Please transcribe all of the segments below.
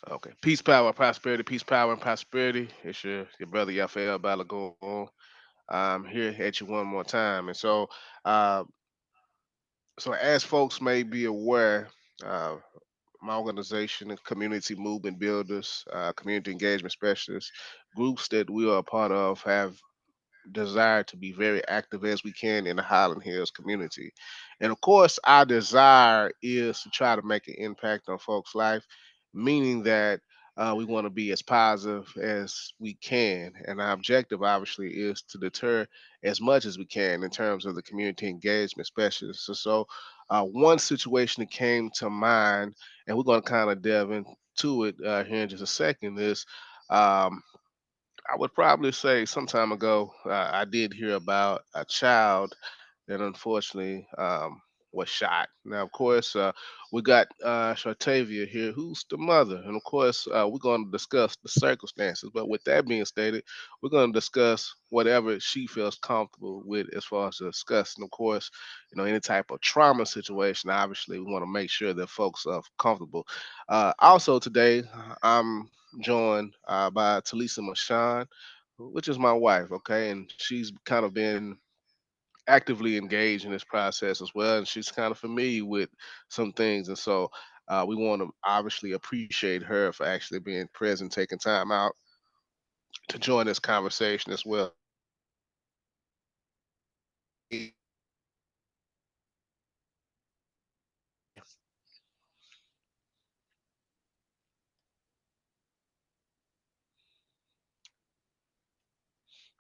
Okay. Peace, power, prosperity. Peace, power, and prosperity. It's your brother Yafael Balagoon. I'm here at you one more time, and uh, so as folks may be aware, uh, my organization, and community movement builders, community engagement specialists, groups that we are a part of have desire to be very active as we can in the Highland Hills community. And of course, our desire is to try to make an impact on folks' life, meaning that we want to be as positive as we can. And our objective, obviously, is to deter as much as we can in terms of the community engagement specialists. One situation that came to mind, and we're going to kind of delve into it here in just a second, is um, I would probably say some time ago, I did hear about a child that unfortunately was shot. Now, of course, we got Shartavia here, who's the mother. And of course, we're going to discuss the circumstances. But with that being stated, we're going to discuss whatever she feels comfortable with as far as discussing. Of course, any type of trauma situation, obviously, we want to make sure that folks are comfortable. Also, today, I'm joined by Talisa Mashan, which is my wife, okay? And she's kind of been actively engaged in this process as well, and she's kind of familiar with some things, and we want to obviously appreciate her for actually being present, taking time out to join this conversation as well.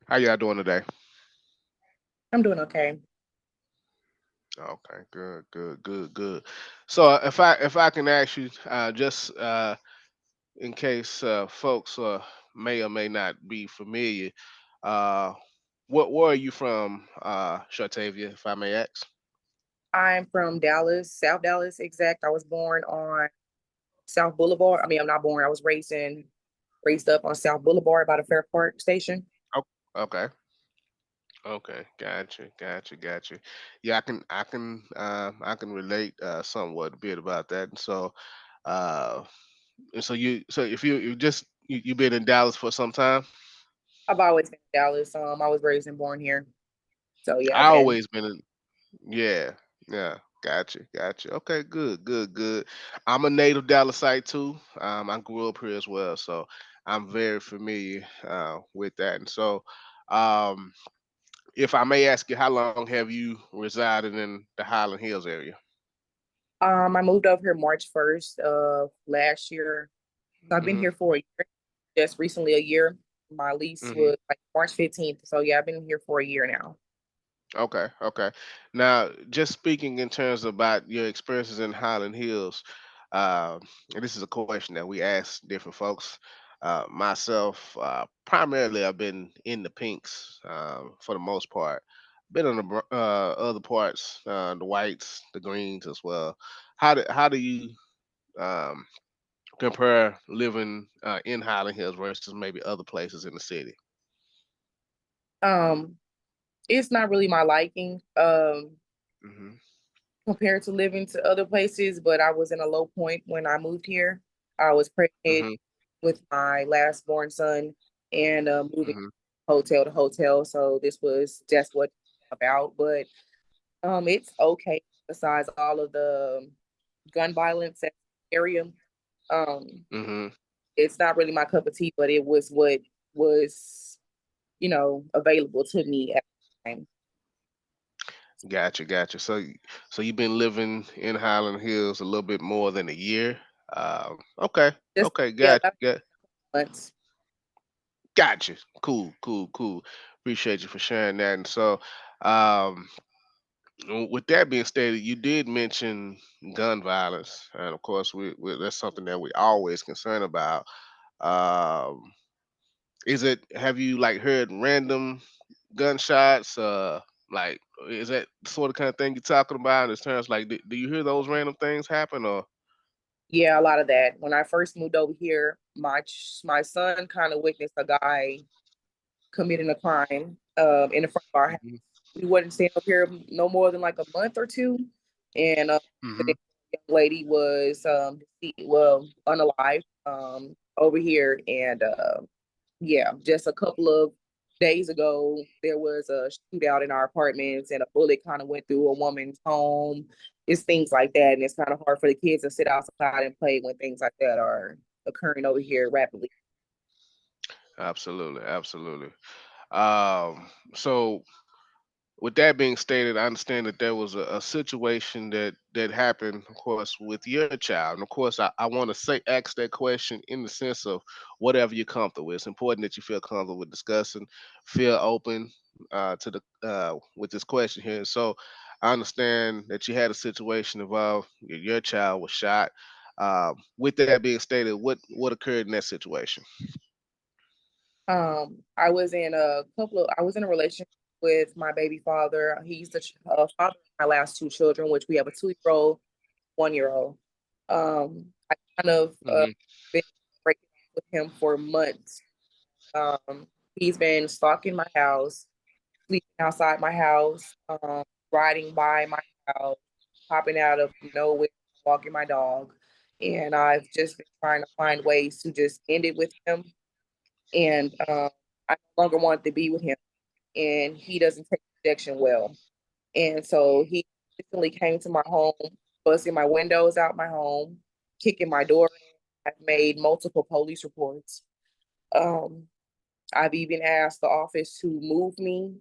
How y'all doing today? I'm doing okay. Okay, good, good, good, good. So if I can ask you, just in case folks may or may not be familiar, uh, where are you from, Shartavia, if I may ask? I'm from Dallas, South Dallas, exact. I was born on South Boulevard. I mean, I'm not born. I was raised up on South Boulevard by the Fair Park station. Oh, okay. Okay, gotcha. Yeah, I can relate somewhat a bit about that. Uh, so if you just you been in Dallas for some time. I've always been in Dallas. I was raised and born here. So yeah, I I've been. always been in. Yeah, yeah, gotcha. Okay, good. I'm a native Dallasite too. I grew up here as well, so I'm very familiar with that. Um, if I may ask you, how long have you resided in the Highland Hills area? I moved over here March 1st of last year. So I've been Hmm. here for a year, just recently a year. My lease Hmm. was like March 15th. So yeah, I've been here for a year now. Okay. Now, just speaking in terms about your experiences in Highland Hills, and this is a question that we ask different folks. Myself, primarily, I've been in the pinks for the most part. Been on the other parts, the whites, the greens as well. How do you um, compare living in Highland Hills versus maybe other places in the city? Um, it's not really my liking. Hmm. Compared to living to other places, but I was in a low point when I moved here. I was pregnant Hmm. with my last born son and moving Hmm. hotel to hotel. So this was just what about. But it's okay besides all of the gun violence at the area. Um, Hmm. it's not really my cup of tea, but it was what was, available to me at the time. Gotcha. So you've been living in Highland Hills a little bit more than a year. Okay, Just okay, yeah, got about got months. gotcha. Cool. Appreciate you for sharing that. Um, with that being stated, you did mention gun violence, and of course, that's something that we always concerned about. Um, have you like heard random gunshots? Like, is that the sort of kind of thing you're talking about in terms like, do you hear those random things happen or? Yeah, a lot of that. When I first moved over here, my son kind of witnessed a guy committing a crime in the front of our house. Mhm. We wasn't staying up here no more than like a month or two, and the Mhm. young lady was unalive. over here. And yeah, just a couple of days ago, there was a shootout in our apartments, and a bullet kind of went through a woman's home. It's things like that, and it's kind of hard for the kids to sit outside and play when things like that are occurring over here rapidly. Absolutely, absolutely. So with that being stated, I understand that there was a situation that happened, of course, with your child. And of course, I want to say ask that question in the sense of whatever you're comfortable with. It's important that you feel comfortable with discussing, feel open to the with this question here. So I understand that you had a situation involved. Your child was shot. With that being stated, what occurred in that situation? I was in a relationship with my baby father. He's the father of my last two children, which we have a 2 year old, 1 year old. I kind of Hmm. been breaking up with him for months. He's been stalking my house, sleeping outside my house, riding by my house, popping out of nowhere, walking my dog. And I've just been trying to find ways to just end it with him. And I no longer want to be with him. And he doesn't take rejection well. And so he recently came to my home, busting my windows out my home, kicking my door in. I've made multiple police reports. Um, I've even asked the office to move me.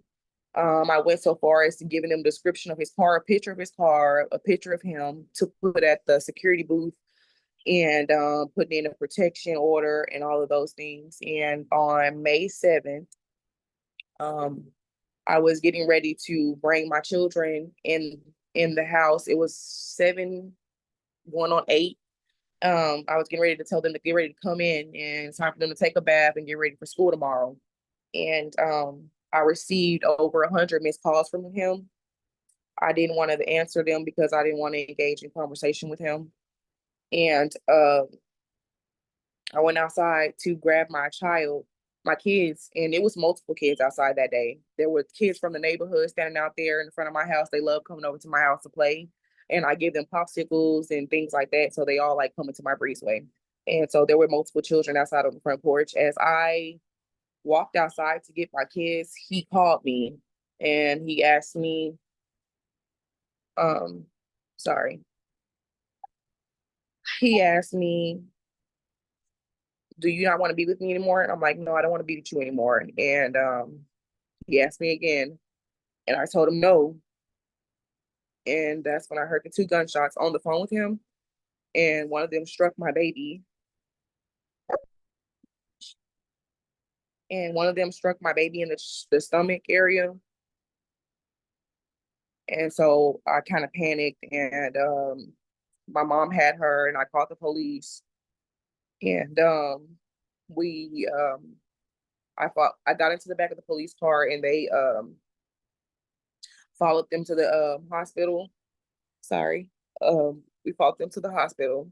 I went so far as to giving them a description of his car, a picture of his car, a picture of him to put at the security booth, and putting in a protection order and all of those things. And on May 7th, um, I was getting ready to bring my children in the house. It was 7 going on 8. I was getting ready to tell them to get ready to come in, and it's time for them to take a bath and get ready for school tomorrow. And I received over 100 missed calls from him. I didn't want to answer them because I didn't want to engage in conversation with him. And I went outside to grab my child, my kids, and it was multiple kids outside that day. There were kids from the neighborhood standing out there in front of my house. They love coming over to my house to play. And I give them popsicles and things like that. So they all like coming to my breezeway. And so there were multiple children outside on the front porch. As I walked outside to get my kids, he called me and he asked me, um, sorry, he asked me, do you not want to be with me anymore? And I'm like, no, I don't want to be with you anymore. And he asked me again, and I told him no. And that's when I heard the 2 gunshots on the phone with him, and one of them struck my baby, and one of them struck my baby in the stomach area. And so I kind of panicked, and my mom had her, and I called the police, and we I got into the back of the police car, and they followed them to the hospital. Sorry. We followed them to the hospital.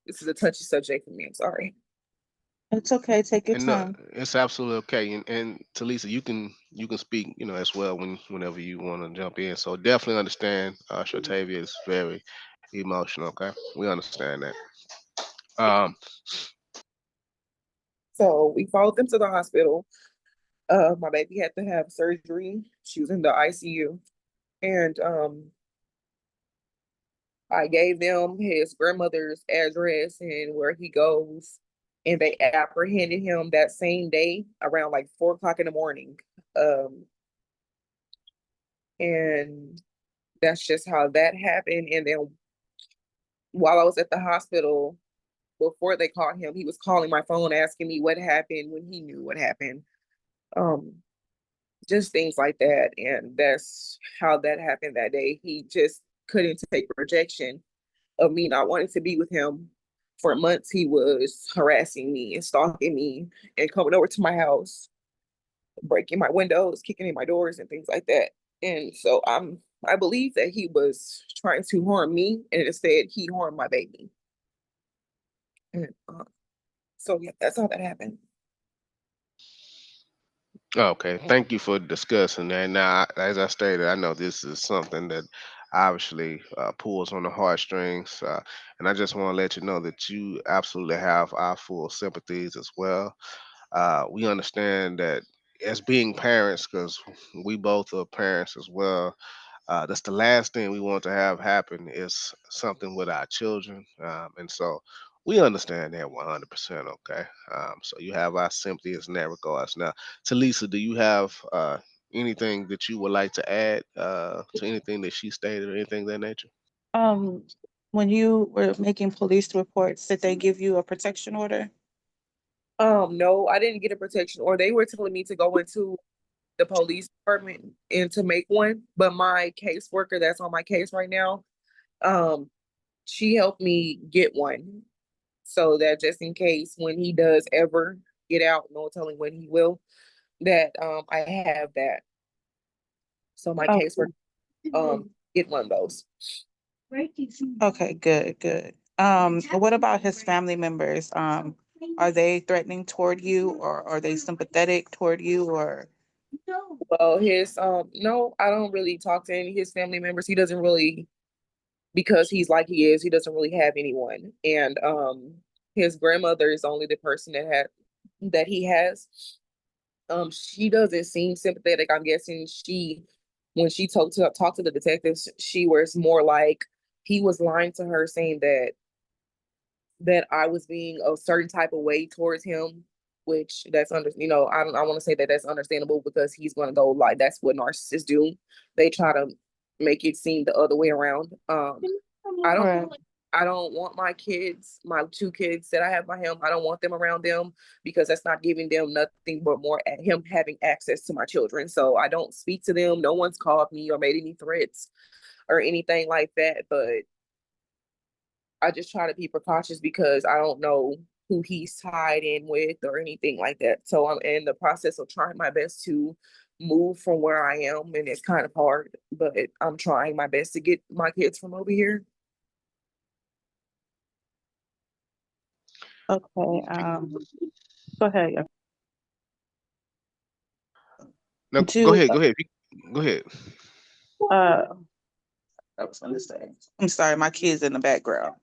This is a touchy subject for me. I'm sorry. It's okay. Take your And no, time. it's absolutely okay. And Talisa, you can speak, as well whenever you want to jump in. So definitely understand. Shartavia is very emotional. Okay, we understand that. Um, So we followed them to the hospital. My baby had to have surgery. She was in the ICU. And I gave them his grandmother's address and where he goes. And they apprehended him that same day around like 4 o'clock in the morning. Um, and that's just how that happened. And then while I was at the hospital, before they caught him, he was calling my phone asking me what happened when he knew what happened. Um, just things like that. And that's how that happened that day. He just couldn't take rejection of me not wanting to be with him. For months, he was harassing me and stalking me and coming over to my house, breaking my windows, kicking in my doors, and things like that. And so I believe that he was trying to harm me, and instead he harmed my baby. And, so yeah, that's how that happened. okay, thank you for discussing that. Now, as I stated, I know this is something that obviously pulls on the heartstrings. And I just want to let you know that you absolutely have our full sympathies as well. We understand that as being parents, because we both are parents as well, that's the last thing we want to have happen is something with our children. And so we understand that 100%. Okay. So you have our sympathies in that regards. Now, Talisa, do you have anything that you would like to add to anything that she stated or anything of that nature? Um, when you were making police reports, did they give you a protection order? No, I didn't get a protection order. They were telling me to go into the police department and to make one, but my caseworker that's on my case right now, um, she helped me get one so that just in case when he does ever get out, no telling when he will, that I have that. So my caseworker Okay. get one of those. Okay, good, good. What about his family members? Are they threatening toward you, or are they sympathetic toward you, or? Well, his no, I don't really talk to any of his family members. He doesn't really, because he's like he is, he doesn't really have anyone. And his grandmother is only the person that he has. She doesn't seem sympathetic. I'm guessing she, when she talked to the detectives, she was more like he was lying to her, saying that I was being a certain type of way towards him, which that's I want to say that that's understandable because he's gonna go like that's what narcissists do. They try to make it seem the other way around. I don't Right. I don't want my kids, my two kids that I have by him, I don't want them around them because that's not giving them nothing but more at him having access to my children. So I don't speak to them. No one's called me or made any threats or anything like that. But I just try to be precautious because I don't know who he's tied in with or anything like that. So I'm in the process of trying my best to move from where I am, and it's kind of hard, but I'm trying my best to get my kids from over here. Okay. Go ahead. Yeah. No, go To ahead. Go ahead. Go ahead. uh, I was gonna say. I'm sorry, my kids in the background.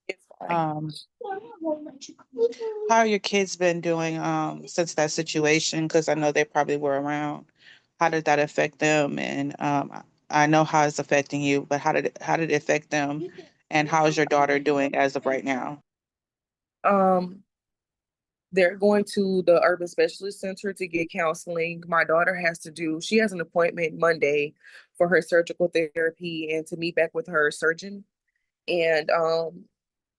It's fine. Um, how are your kids been doing since that situation? Because I know they probably were around. How did that affect them? And I know how it's affecting you, but how did it affect them? And how is your daughter doing as of right now? Um, they're going to the Urban Specialist Center to get counseling. My daughter she has an appointment Monday for her surgical therapy and to meet back with her surgeon. And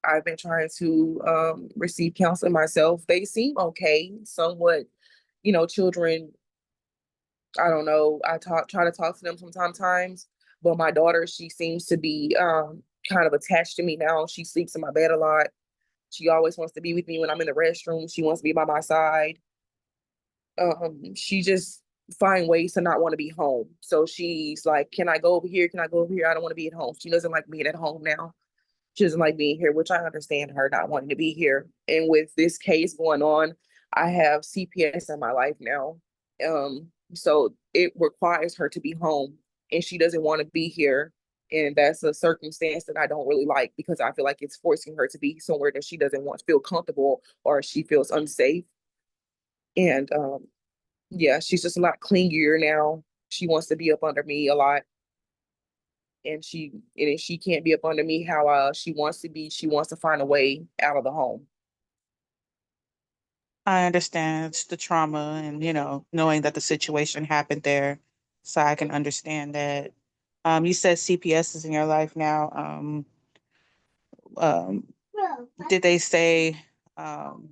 I've been trying to receive counseling myself. They seem okay, somewhat, children, I don't know. Try to talk to them sometimes, but my daughter, she seems to be kind of attached to me now. She sleeps in my bed a lot. She always wants to be with me when I'm in the restroom. She wants to be by my side. She just find ways to not want to be home. So she's like, "Can I go over here? Can I go over here? I don't want to be at home." She doesn't like being at home now. She doesn't like being here, which I understand her not wanting to be here. And with this case going on, I have CPS in my life now. So it requires her to be home, and she doesn't want to be here. And that's a circumstance that I don't really like because I feel like it's forcing her to be somewhere that she doesn't want to feel comfortable or she feels unsafe. And yeah, she's just a lot clingier now. She wants to be up under me a lot, and if she can't be up under me how she wants to be, she wants to find a way out of the home. I understand it's the trauma and, knowing that the situation happened there. So I can understand that. You said CPS is in your life now. Um, did they say, um,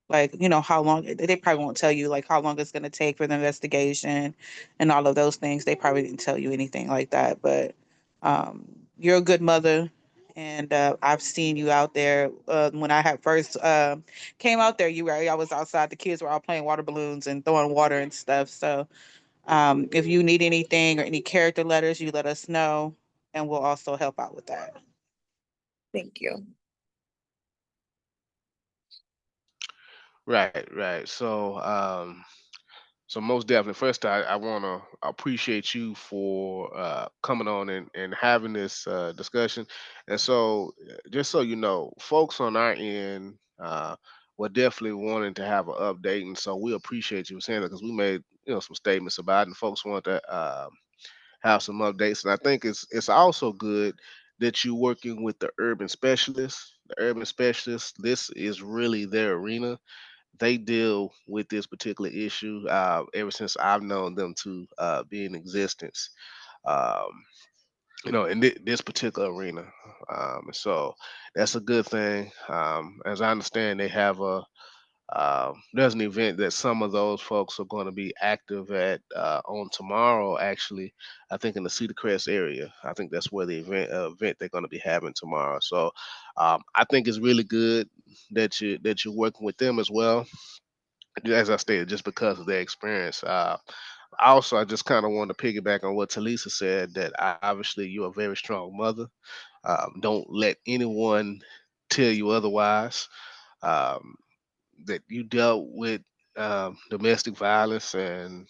like, how long? They probably won't tell you, like, how long it's going to take for the investigation and all of those things. They probably didn't tell you anything like that. But you're a good mother. And I've seen you out there. When I had first came out there, I was outside. The kids were all playing water balloons and throwing water and stuff. So if you need anything or any character letters, you let us know, and we'll also help out with that. Thank you. Right, right. So most definitely, first I want to appreciate you for coming on and having this discussion. And so, just so you know, folks on our end were definitely wanting to have an update, and so we appreciate you saying that because we made some statements about it, and folks want to have some updates. And I think it's also good that you're working with the urban specialists. The urban specialists, this is really their arena. They deal with this particular issue ever since I've known them to be in existence. Um, in this particular arena. So that's a good thing. As I understand, they have there's an event that some of those folks are going to be active at on tomorrow. Actually, I think in the Cedar Crest area. I think that's where the event they're going to be having tomorrow. So I think it's really good that you're working with them as well, as I stated, just because of their experience. Also, I just kind of want to piggyback on what Talisa said, that obviously you're a very strong mother. Don't let anyone tell you otherwise. Um, that you dealt with domestic violence, and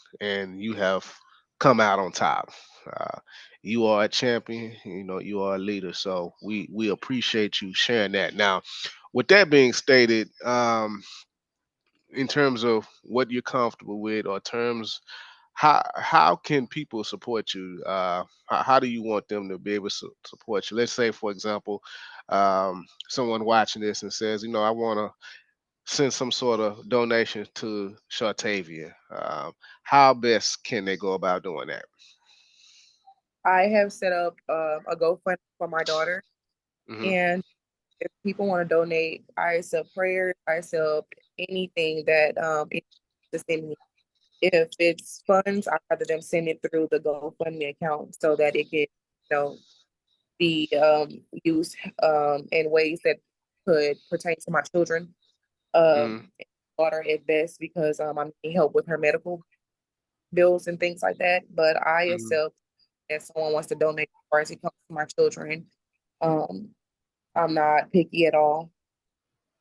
you have come out on top. Uh, you are a champion. You are a leader. So we appreciate you sharing that. Now, with that being stated, in terms of what you're comfortable with, or terms, how can people support you? How do you want them to be able to support you? Let's say, for example, someone watching this and says, I want to send some sort of donation to Shartavia. How best can they go about doing that? I have set up a GoFundMe for my daughter, Hmm. and if people want to donate, I accept prayers. I accept anything that it to send me. If it's funds, I'd rather them send it through the GoFundMe account so that it can, be used in ways that could pertain to my children, Hmm. and daughter at best, because I'm needing help with her medical bills and things like that. But I Hmm. accept that someone wants to donate as far as it comes to my children. Um, I'm not picky at all.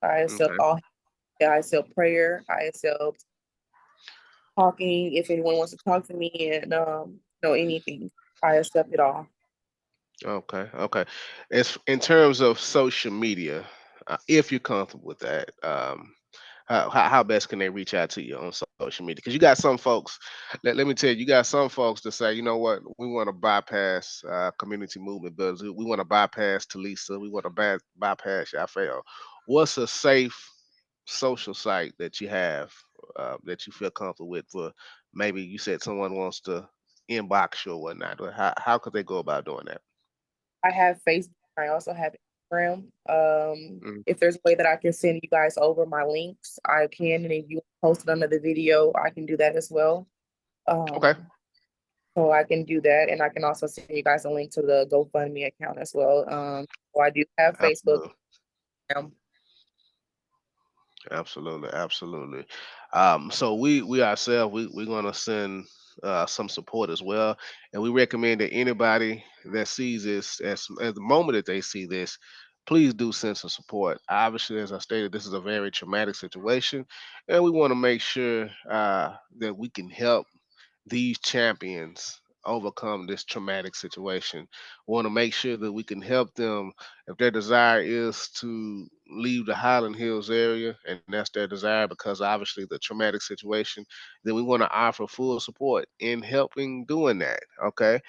I accept Okay. all. I accept prayer. I accept talking. If anyone wants to talk to me and anything, I accept it all. Okay. Okay. As in terms of social media, if you're comfortable with that, how best can they reach out to you on social media? Because you got some folks. Let me tell you, you got some folks that say, you know what, we want to bypass community movement builders. We want to bypass Talisa. We want to bypass Raphael. What's a safe social site that you have that you feel comfortable with? For maybe you said someone wants to inbox you or whatnot. Or how could they go about doing that? I have Facebook. I also have Instagram. Mm. If there's a way that I can send you guys over my links, I can. And if you post it under the video, I can do that as well. Okay. Um, so I can do that. And I can also send you guys a link to the GoFundMe account as well. So I do have Facebook. Absolutely. Um, Absolutely, absolutely. So we ourselves, we're gonna send some support as well, and we recommend that anybody that sees this, at the moment that they see this, please do send some support. Obviously, as I stated, this is a very traumatic situation, and we want to make sure that we can help these champions overcome this traumatic situation. We want to make sure that we can help them if their desire is to leave the Highland Hills area, and that's their desire because obviously the traumatic situation, then we want to offer full support in helping doing that. Okay,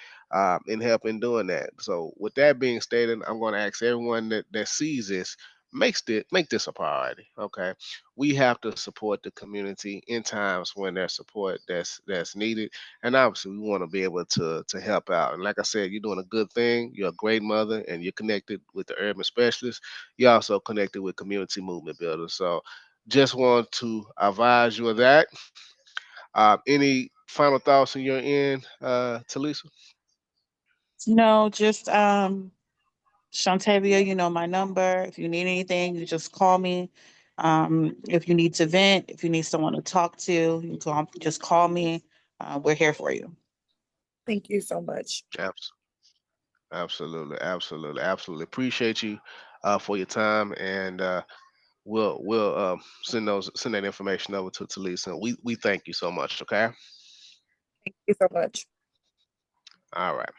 in helping doing that. So with that being stated, I'm going to ask everyone that sees this. Make this a priority. Okay, we have to support the community in times when there's support that's needed, and obviously we want to be able to help out. And like I said, you're doing a good thing. You're a great mother, and you're connected with the urban specialists. You're also connected with community movement builders. So just want to advise you of that. Any final thoughts on your end, Talisa? No, just Shantavia, you know my number. If you need anything, you just call me. If you need to vent, if you need someone to talk to, just call me. We're here for you. Thank you so much. Abs- Absolutely, absolutely, absolutely. Appreciate you for your time, and we'll send that information over to Lisa. We thank you so much. Okay. Thank you so much. All right.